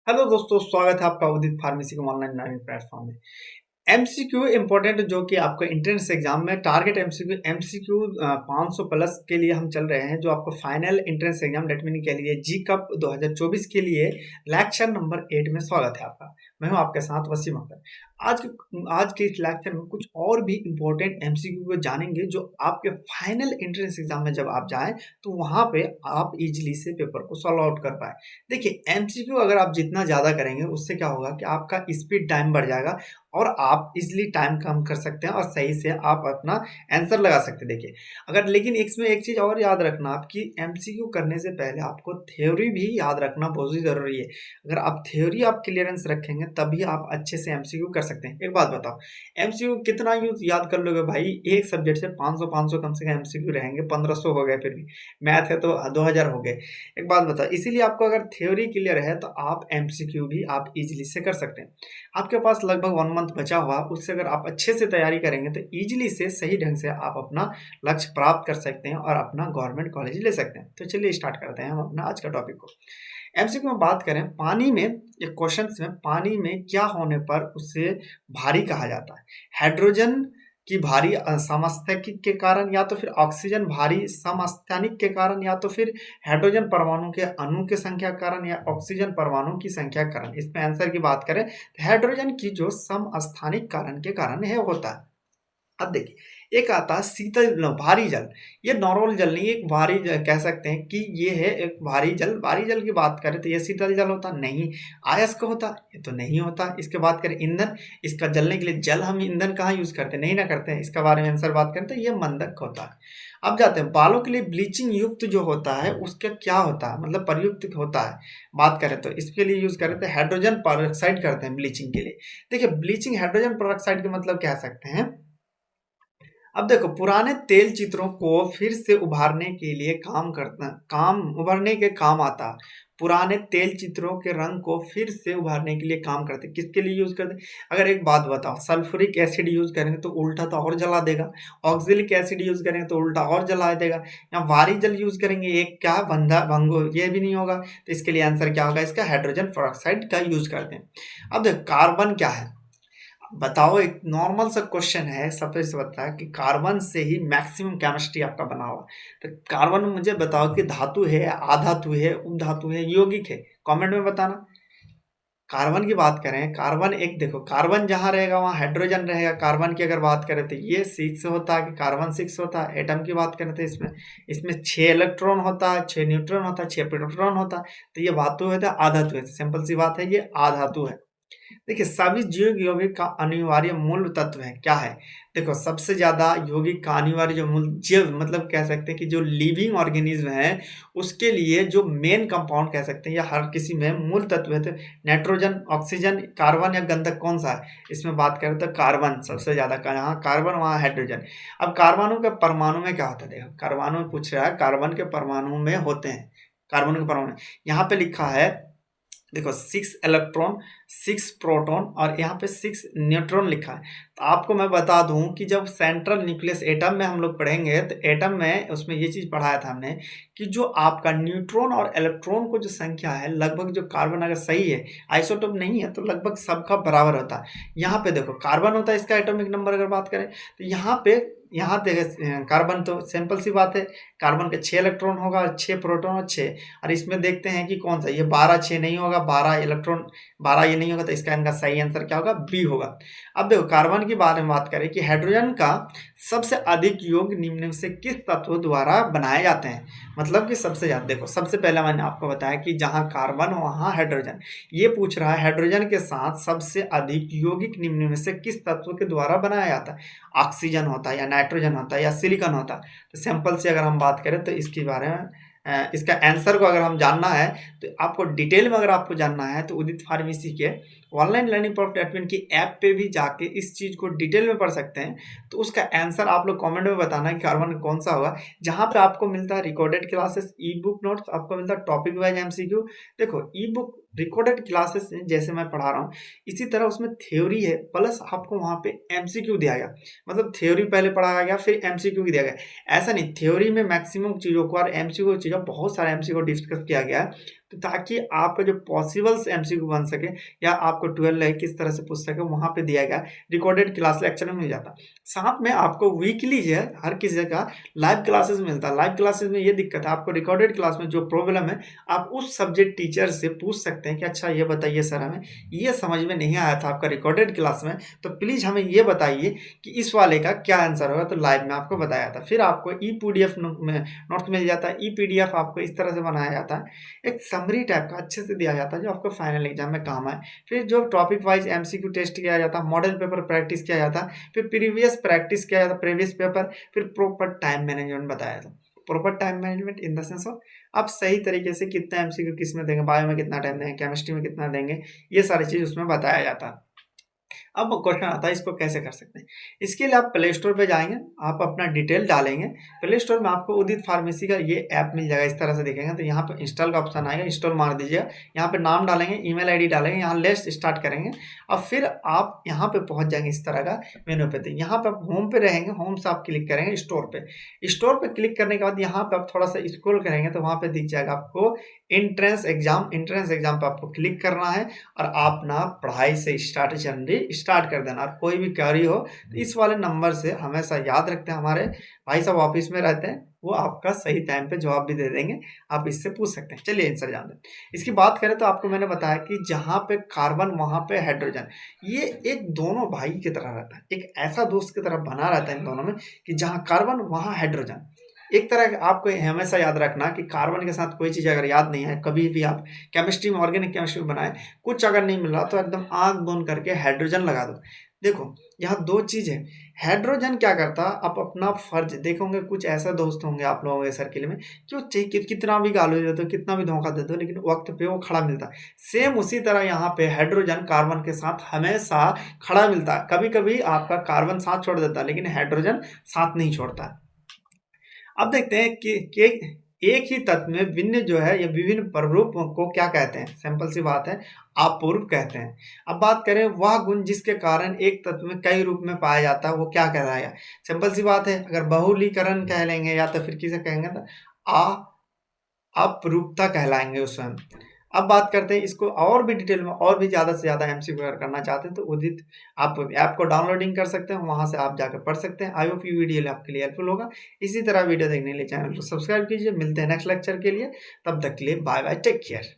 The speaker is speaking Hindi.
हेलो दोस्तों, स्वागत है आपका उदित फार्मेसी के ऑनलाइन लर्निंग प्लेटफॉर्म में। एमसीक्यू इंपॉर्टेंट जो कि आपको एंट्रेंस एग्जाम में टारगेट एमसीक्यू 500 प्लस के लिए हम चल रहे हैं, जो आपको final entrance exam date meaning के लिए जी कप 2024 के लिए लेक्चर नंबर 8 में स्वागत है आपका। मैं हूं आपके साथ वसीम अख्तर। आज के इस लेक्चर में कुछ और भी इम्पोर्टेंट एमसीक्यू को जानेंगे, जो आपके फाइनल एंट्रेंस एग्जाम में जब आप जाएं तो वहां पे आप इजीली से पेपर को सॉल्व आउट कर पाए। देखिए, एमसीक्यू अगर आप जितना ज्यादा करेंगे उससे क्या होगा कि आपका स्पीड टाइम बढ़ जाएगा और आप इजीली टाइम कम कर सकते हैं और सही से आप अपना आंसर लगा सकते हैं। देखिए, अगर लेकिन इसमें एक चीज और याद रखना, आपकी एमसीक्यू करने से पहले आपको थ्योरी भी याद रखना बहुत ही जरूरी है। अगर आप थ्योरी आप क्लियरेंस रखेंगे तभी आप अच्छे से एमसीक्यू कर सकते हैं। एक बात बताओ, एमसीक्यू कितना यूज याद कर लोगे भाई? एक सब्जेक्ट से 500 कम से कम एमसीक्यू रहेंगे, 1500 हो गए, फिर भी मैथ है तो 2000 हो गए। एक बात बताओ, इसीलिए आपको अगर थ्योरी क्लियर है तो आप एमसीक्यू भी आप इजीली से कर सकते हैं। आपके पास लगभग 1 मंथ बचा हुआ, उससे अगर आप अच्छे से तैयारी करेंगे तो इजीली से सही ढंग से आप अपना लक्ष्य प्राप्त कर सकते हैं और अपना गवर्नमेंट कॉलेज ले सकते हैं। तो चलिए स्टार्ट करते हैं हम अपना आज का टॉपिक को। एमसीक्यू में बात करें, पानी में या क्वेश्चंस में पानी में क्या होने पर उसे भारी कहा जाता है? हाइड्रोजन की भारी समस्थैनिक के कारण, या तो फिर ऑक्सीजन भारी समस्थैनिक के कारण, या तो फिर हाइड्रोजन परमाणु के अणु की संख्या के कारण, या ऑक्सीजन परमाणु की संख्या के कारण। इसमें आंसर की बात करें तो हाइड्रोजन की जो समस्थानिक कारण के कारण है होता है। अब देखिए, एक आता है शीतल भारी जल। ये नॉर्मल जल नहीं, एक भारी जल कह सकते हैं कि ये है एक भारी जल। भारी जल की बात करें तो ये शीतल जल होता नहीं। अयस्क होता, ये तो नहीं होता। इसके बात करें ईंधन, इसका जलने के लिए जल हम ईंधन कहाँ यूज करते हैं? नहीं ना करते हैं। इसका बारे में आंसर बात करें तो ये मंदक होता है। अब जाते हैं बालों के लिए ब्लीचिंग युक्त जो होता है उसका क्या होता है, मतलब प्रयुक्त होता है। बात करें तो इसके लिए यूज करें तो हाइड्रोजन पेरोक्साइड करते हैं ब्लीचिंग के लिए। देखिए, ब्लीचिंग हाइड्रोजन पेरोक्साइड के मतलब कह सकते हैं। अब देखो, पुराने तेल चित्रों को फिर से उभारने के लिए काम उभरने के काम आता। पुराने तेल चित्रों के रंग को फिर से उभारने के लिए काम करते। किसके लिए यूज करते? अगर एक बात बताओ, सल्फ्यूरिक एसिड यूज करेंगे तो उल्टा तो और जला देगा। ऑक्जेलिक एसिड यूज करेंगे तो उल्टा और जला देगा। या भारी जल यूज करेंगे, एक क्या बंधा भंगो, ये भी नहीं होगा। तो इसके लिए आंसर क्या होगा? इसका हाइड्रोजन पेरोक्साइड का यूज करते हैं। अब देखो, कार्बन क्या है बताओ? एक नॉर्मल सा क्वेश्चन है, सबसे से बता कि कार्बन से ही मैक्सिमम केमिस्ट्री आपका बना हुआ। तो कार्बन में मुझे बताओ कि धातु है, अधातु है, उपधातु है, यौगिक है? कमेंट में बताना। कार्बन की बात करें, कार्बन एक देखो, कार्बन जहां रहेगा वहां हाइड्रोजन रहेगा। कार्बन की अगर बात करें तो ये 6 होता है कि कार्बन 6 होता है। एटम की बात करें तो इसमें इसमें 6 इलेक्ट्रॉन होता है, 6 न्यूट्रॉन होता है, 6 प्रोटॉन होता है। तो ये धातु है तो आधातु है। सिंपल सी बात है, ये आधातु है। देखिए, सभी जीव यौगिक का अनिवार्य मूल तत्व है क्या है? देखो, सबसे ज्यादा यौगिक का अनिवार्य जो मूल जीव, मतलब कह सकते हैं कि जो लिविंग ऑर्गेनिज्म है उसके लिए जो मेन कंपाउंड कह सकते हैं या हर किसी में मूल तत्व है तो नाइट्रोजन, ऑक्सीजन, कार्बन या गंधक कौन सा है? इसमें बात करें तो कार्बन सबसे ज्यादा, जहाँ कार्बन वहाँ हाइड्रोजन। अब कार्बनों के परमाणु में क्या होता है? देखो, परमाणु में पूछ रहा है, कार्बन के परमाणु में होते हैं। कार्बन के परमाणु यहाँ पे लिखा है, देखो, 6 इलेक्ट्रॉन, 6 प्रोटॉन और यहाँ पे 6 न्यूट्रॉन लिखा है। तो आपको मैं बता दूं कि जब सेंट्रल न्यूक्लियस एटम में हम लोग पढ़ेंगे तो एटम में उसमें ये चीज पढ़ाया था हमने कि जो आपका न्यूट्रॉन और इलेक्ट्रॉन को जो संख्या है, लगभग जो कार्बन अगर सही है, आइसोटोप नहीं है, तो लगभग सबका बराबर होता है। यहाँ पे देखो, कार्बन होता है इसका एटॉमिक नंबर अगर बात करें तो यहाँ देखे कार्बन, तो सिंपल सी बात है, कार्बन के 6 इलेक्ट्रॉन होगा और 6 प्रोटॉन और 6। और इसमें देखते हैं कि कौन सा, ये 12 6 नहीं होगा, 12 इलेक्ट्रॉन 12 ये नहीं होगा। तो इसका इनका सही आंसर क्या होगा? बी होगा। अब देखो, कार्बन के बारे में बात करें कि हाइड्रोजन का सबसे अधिक योग निम्न में से किस तत्व द्वारा बनाए जाते हैं? मतलब कि सबसे ज्यादा, देखो सबसे पहले मैंने आपको बताया कि जहां कार्बन वहां हाइड्रोजन। ये पूछ रहा है हाइड्रोजन के साथ सबसे अधिक यौगिक निम्न में से किस तत्व के द्वारा बनाया जाता है? ऑक्सीजन होता है या नाइट्रोजन होता है या सिलिकॉन होता है? तो सिंपल से अगर हम बात करें तो इसके बारे में इसका आंसर को अगर हम जानना है तो आपको डिटेल में अगर आपको जानना है तो उदित फार्मेसी के ऑनलाइन लर्निंग प्लेटफॉर्म की ऐप पे भी जाके इस चीज को डिटेल में पढ़ सकते हैं। तो उसका आंसर आप लोग कमेंट में बताना कि कार्बन कौन सा होगा। जहां पे आपको मिलता है रिकॉर्डेड क्लासेस, ई बुक नोट्स, आपको मिलता है टॉपिक वाइज एमसीक्यू। देखो, ई बुक रिकॉर्डेड क्लासेस जैसे मैं पढ़ा रहा हूँ, इसी तरह उसमें थ्योरी है प्लस आपको वहां पे एमसीक्यू दिया गया। मतलब थ्योरी पहले पढ़ाया गया फिर एमसीक्यू दिया गया। ऐसा नहीं, थ्योरी में मैक्सिमम चीजों को और एमसीक्यू चीजों बहुत सारे एमसीक्यू डिस्कस किया गया है। तो ताकि आपका जो पॉसिबल्स एमसीक्यू बन सके या आपको 12 है किस तरह से पूछ सके, वहाँ पे दिया गया रिकॉर्डेड क्लास लेक्चर में मिल जाता। साथ में आपको वीकली जो है हर किसी का लाइव क्लासेस मिलता है। लाइव क्लासेस में ये दिक्कत है, आपको रिकॉर्डेड क्लास में जो प्रॉब्लम है आप उस सब्जेक्ट टीचर से पूछ सकते हैं कि अच्छा ये बताइए सर, हमें ये समझ में नहीं आया था आपका रिकॉर्डेड क्लास में, तो प्लीज़ हमें ये बताइए कि इस वाले का क्या आंसर होगा। तो लाइव में आपको बताया था। फिर आपको ई पीडीएफ नोट्स मिल जाता है। ई पीडीएफ आपको इस तरह से बनाया जाता है, एक समरी टाइप का अच्छे से दिया जाता है जो आपको फाइनल एग्जाम में काम आए। फिर जो टॉपिक वाइज एमसीक्यू टेस्ट किया जाता है, मॉडल पेपर प्रैक्टिस किया जाता है, फिर प्रीवियस प्रैक्टिस किया जाता है, प्रीवियस पेपर, फिर प्रॉपर टाइम मैनेजमेंट बताया जाता है। Proper time management in the sense of आप सही तरीके से कितना एमसीक्यू किस में देंगे, बायो में कितना टाइम देंगे, केमिस्ट्री में कितना देंगे, ये सारी चीज़ उसमें बताया जाता है। अब क्वेश्चन आता है इसको कैसे कर सकते हैं। इसके लिए आप प्ले स्टोर पे जाएंगे, आप अपना डिटेल डालेंगे। प्ले स्टोर में आपको उदित फार्मेसी का ये ऐप मिल जाएगा, इस तरह से देखेंगे तो यहाँ पे इंस्टॉल का ऑप्शन आएगा, इंस्टॉल मार दीजिएगा। यहाँ पे नाम डालेंगे, ईमेल आईडी डालेंगे, यहाँ लेट्स स्टार्ट करेंगे और फिर आप यहाँ पे पहुँच जाएंगे इस तरह का मेनू पे। तो यहाँ पे आप होम पे रहेंगे, होम से आप क्लिक करेंगे स्टोर पे। स्टोर पे क्लिक करने के बाद यहाँ पे आप थोड़ा सा स्क्रॉल करेंगे तो वहाँ पे दिख जाएगा आपको एंट्रेंस एग्जाम। एंट्रेंस एग्जाम पे आपको क्लिक करना है और आप ना पढ़ाई से जर्नी स्टार्ट कर देना। और कोई भी क्वेरी हो तो इस वाले नंबर से हमेशा याद रखते हैं, हमारे भाई साहब ऑफिस में रहते हैं, वो आपका सही टाइम पे जवाब भी दे देंगे, आप इससे पूछ सकते हैं। चलिए आंसर जान लें। इसकी बात करें तो आपको मैंने बताया कि जहाँ पे कार्बन वहाँ पे हाइड्रोजन, ये एक दोनों भाई की तरह रहता है, एक ऐसा दोस्त की तरह बना रहता है इन दोनों में कि जहाँ कार्बन वहाँ हाइड्रोजन। एक तरह आपको हमेशा याद रखना कि कार्बन के साथ कोई चीज़ अगर याद नहीं है, कभी भी आप केमिस्ट्री में ऑर्गेनिक केमिस्ट्री में बनाए, कुछ अगर नहीं मिल रहा तो एकदम आँख बंद करके हाइड्रोजन लगा दो। देखो यहाँ दो चीज़ है। हाइड्रोजन क्या करता, आप अपना फर्ज देखोगे, कुछ ऐसा दोस्त होंगे आप लोगों के सर्किल में जो चाहिए कितना भी गाली दे दो, कितना भी धोखा दे दो, लेकिन वक्त पे वो खड़ा मिलता है। सेम उसी तरह यहाँ पे हाइड्रोजन कार्बन के साथ हमेशा खड़ा मिलता है। कभी कभी आपका कार्बन साथ छोड़ देता है लेकिन हाइड्रोजन साथ नहीं छोड़ता है। अब देखते हैं कि एक ही तत्व में भिन्न जो है या विभिन्न प्ररूपों को क्या कहते हैं। सिंपल सी बात है, आपरूप कहते हैं। अब बात करें वह गुण जिसके कारण एक तत्व में कई रूप में पाया जाता है, वो क्या कहलाएगा। सिंपल सी बात है, अगर बहुलीकरण कह लेंगे या तो फिर किसे कहेंगे तो अपरूपता कहलाएंगे उसमें। अब बात करते हैं इसको और भी डिटेल में, और भी ज़्यादा से ज़्यादा एमसीक्यू अगर करना चाहते हैं तो उदित आप ऐप को डाउनलोडिंग कर सकते हैं, वहाँ से आप जाकर पढ़ सकते हैं। आई होप ये वीडियो आपके लिए हेल्पफुल होगा। इसी तरह वीडियो देखने के लिए चैनल को सब्सक्राइब कीजिए। मिलते हैं नेक्स्ट लेक्चर के लिए, तब तक के लिए बाय बाय, टेक केयर।